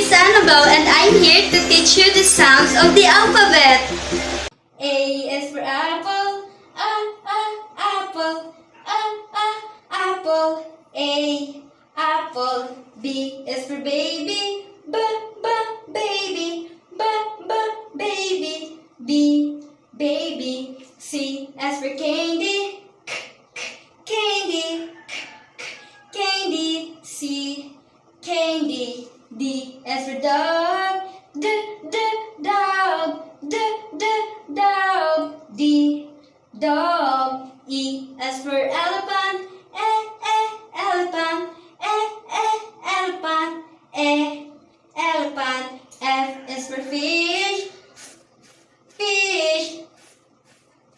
is Annabelle and I'm here to teach you the sounds of the alphabet. A is for apple, apple, apple. A, apple. B is for baby, baby, baby. B, baby. C as for candy, candy, candy. C, candy. D as for dog, dog, dog. D, dog. E as for elephant, elephant, elephant, elephant. F is for fish, fish,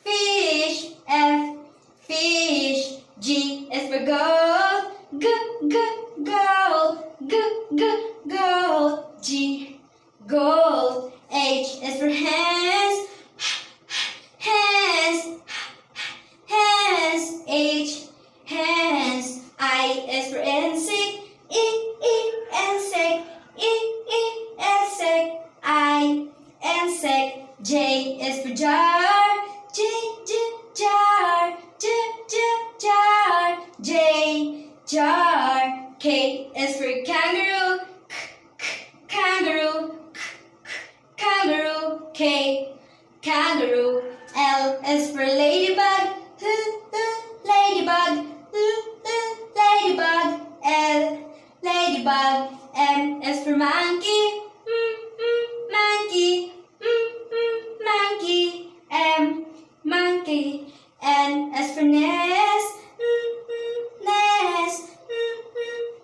fish. F, fish. G is for goat, goat, goat. G, goat. H is for hands, hands, hands. H, hands. I is for insect, insect, insect. I, insect. J is for jar, jar, jar. J, jar. K is for kangaroo, kangaroo, kangaroo. K, kangaroo. L is for ladybug, ladybug, ladybug. L, ladybug. M is for monkey, monkey, monkey. M, monkey. N is for nest, nest,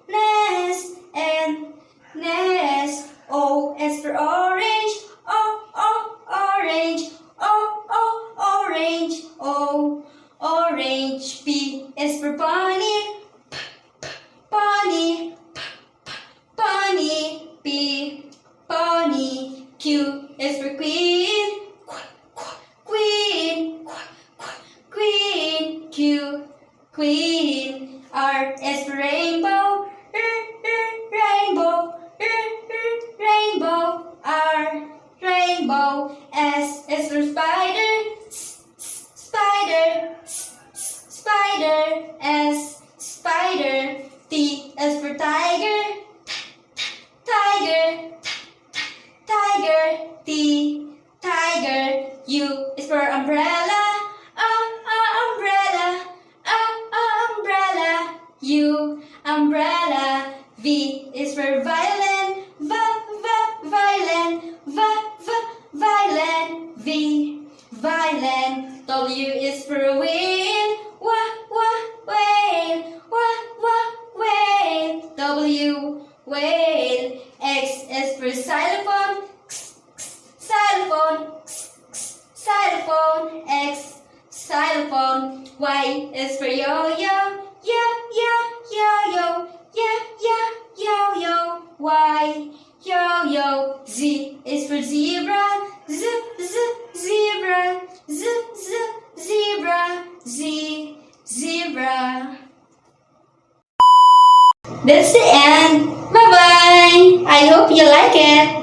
nest. N, nest. O is for orange, orange, orange. O, orange. P is for pony, pony, pony. P, pony. Q is for queen, queen, queen. Q, queen. R is for rainbow, rainbow, rainbow. R, rainbow. S is for spider, spider, spider. S, spider. T is for tiger, tiger, tiger. T, tiger. U is for umbrella, umbrella, umbrella. U, umbrella. V is for violin, violin, violin. V, violin. W is for whale, whale, whale. W, whale. X is for xylophone, xylophone, xylophone. X, xylophone. Y is for yo-yo, yo-yo, yo-yo. Y, yo-yo. Z is for zebra, zebra, zebra. Z, zebra. That's the end. Bye-bye. I hope you like it.